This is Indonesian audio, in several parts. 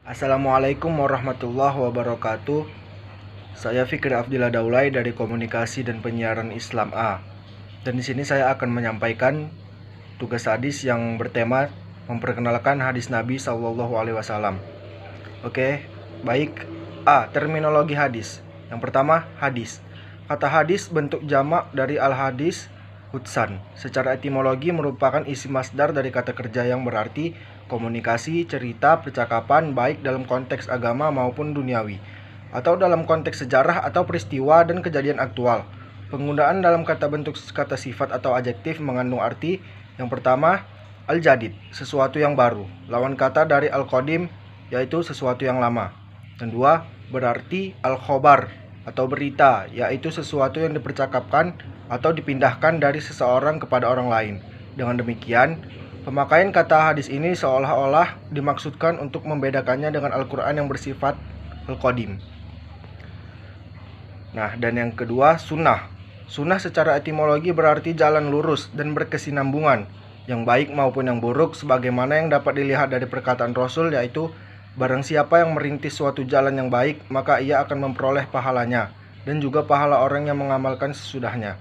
Assalamualaikum warahmatullahi wabarakatuh. Saya Fikri Abdillah Daulay dari Komunikasi dan Penyiaran Islam A. Dan di sini saya akan menyampaikan tugas hadis yang bertema memperkenalkan hadis Nabi Shallallahu Alaihi Wasallam. Oke, baik. Terminologi hadis. Yang pertama, hadis. Kata hadis bentuk jamak dari al-hadis hudsan. Secara etimologi merupakan isi masdar dari kata kerja yang berarti komunikasi, cerita, percakapan baik dalam konteks agama maupun duniawi, atau dalam konteks sejarah atau peristiwa dan kejadian aktual. Penggunaan dalam kata bentuk kata sifat atau adjektif mengandung arti yang pertama, al-jadid, sesuatu yang baru. Lawan kata dari al-qadim, yaitu sesuatu yang lama. Dan dua, berarti al-khobar atau berita, yaitu sesuatu yang dipercakapkan atau dipindahkan dari seseorang kepada orang lain. Dengan demikian, pemakaian kata hadis ini seolah-olah dimaksudkan untuk membedakannya dengan Al-Quran yang bersifat al-qadim. Nah, dan yang kedua, sunnah. Sunnah secara etimologi berarti jalan lurus dan berkesinambungan, yang baik maupun yang buruk, sebagaimana yang dapat dilihat dari perkataan Rasul, yaitu barang siapa yang merintis suatu jalan yang baik, maka ia akan memperoleh pahalanya, dan juga pahala orang yang mengamalkan sesudahnya.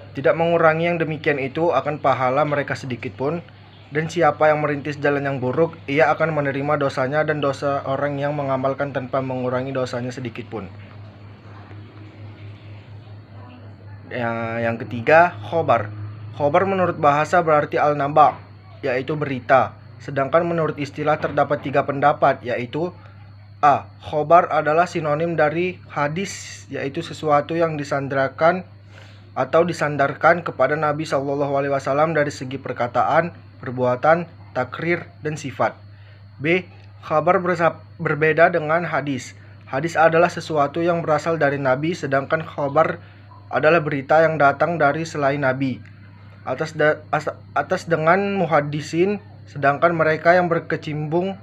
Tidak mengurangi yang demikian itu akan pahala mereka sedikit pun, dan siapa yang merintis jalan yang buruk, ia akan menerima dosanya dan dosa orang yang mengamalkan tanpa mengurangi dosanya sedikit pun. Yang ketiga, khobar. Khobar menurut bahasa berarti al-naba, yaitu berita. Sedangkan menurut istilah terdapat 3 pendapat, yaitu A. Khobar adalah sinonim dari hadis, yaitu sesuatu yang disandarkan atau disandarkan kepada Nabi SAW dari segi perkataan, perbuatan, takrir, dan sifat. B. Khabar berbeda dengan hadis. Hadis adalah sesuatu yang berasal dari Nabi, sedangkan khabar adalah berita yang datang dari selain Nabi. Atas dengan muhaddisin, sedangkan mereka yang berkecimpung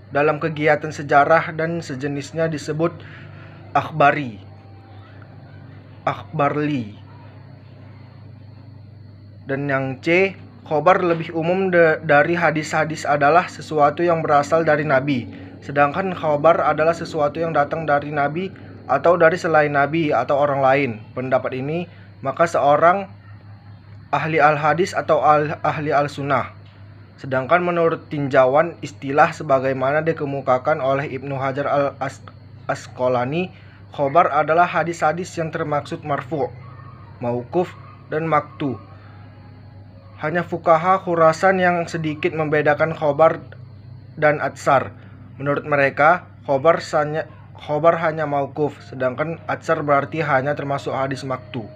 dalam kegiatan sejarah dan sejenisnya disebut akhbarli. Dan yang C, khobar lebih umum dari hadis-hadis adalah sesuatu yang berasal dari Nabi. Sedangkan khobar adalah sesuatu yang datang dari Nabi atau dari selain Nabi atau orang lain. Pendapat ini, maka seorang ahli al-hadis atau ahli al-sunnah. Sedangkan menurut tinjauan istilah sebagaimana dikemukakan oleh Ibnu Hajar al-Asqalani, khobar adalah hadis-hadis yang termaksud marfu', mauquf, dan maktu. Hanya fuqaha Khurasan yang sedikit membedakan khobar dan atsar. Menurut mereka, khobar hanya mauquf, sedangkan atsar berarti hanya termasuk hadis maktu.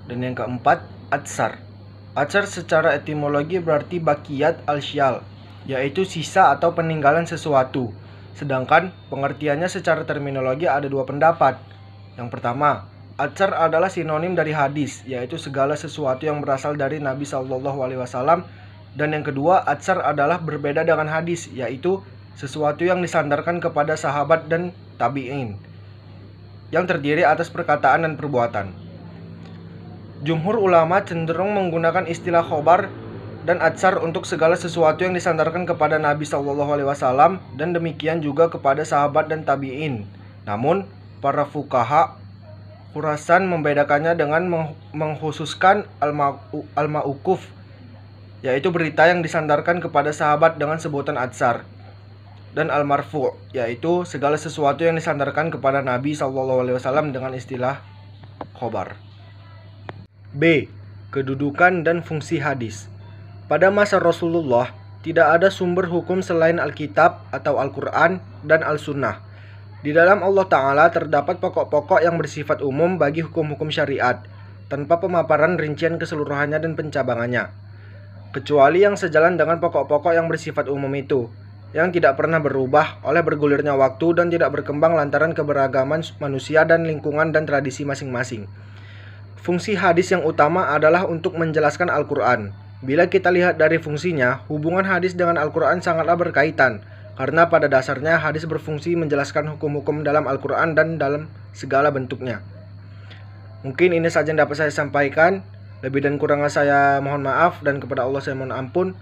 Dan yang keempat, atsar. Atsar secara etimologi berarti bakiyat al-syal, yaitu sisa atau peninggalan sesuatu. Sedangkan pengertiannya secara terminologi ada 2 pendapat. Yang pertama, atsar adalah sinonim dari hadis, yaitu segala sesuatu yang berasal dari Nabi SAW. Dan yang kedua, atsar adalah berbeda dengan hadis, yaitu sesuatu yang disandarkan kepada sahabat dan tabi'in, yang terdiri atas perkataan dan perbuatan. Jumhur ulama cenderung menggunakan istilah khobar dan atsar untuk segala sesuatu yang disandarkan kepada Nabi SAW dan demikian juga kepada sahabat dan tabi'in. Namun, para fuqaha Khurasan membedakannya dengan mengkhususkan al-ma'ukuf, yaitu berita yang disandarkan kepada sahabat dengan sebutan atsar, dan al-marfu', yaitu segala sesuatu yang disandarkan kepada Nabi SAW dengan istilah khobar. B. Kedudukan dan fungsi hadis. Pada masa Rasulullah, tidak ada sumber hukum selain Alkitab atau Al-Quran dan Al-Sunnah. Di dalam Allah Ta'ala terdapat pokok-pokok yang bersifat umum bagi hukum-hukum syariat, tanpa pemaparan rincian keseluruhannya dan pencabangannya, kecuali yang sejalan dengan pokok-pokok yang bersifat umum itu, yang tidak pernah berubah oleh bergulirnya waktu dan tidak berkembang lantaran keberagaman manusia dan lingkungan dan tradisi masing-masing. Fungsi hadis yang utama adalah untuk menjelaskan Al-Quran. Bila kita lihat dari fungsinya, hubungan hadis dengan Al-Quran sangatlah berkaitan, karena pada dasarnya hadis berfungsi menjelaskan hukum-hukum dalam Al-Quran dan dalam segala bentuknya. Mungkin ini saja yang dapat saya sampaikan. Lebih dan kurangnya saya mohon maaf, dan kepada Allah saya mohon ampun.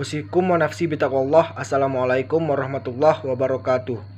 Usikum wa nafsi bitaqwallah. Assalamualaikum warahmatullahi wabarakatuh.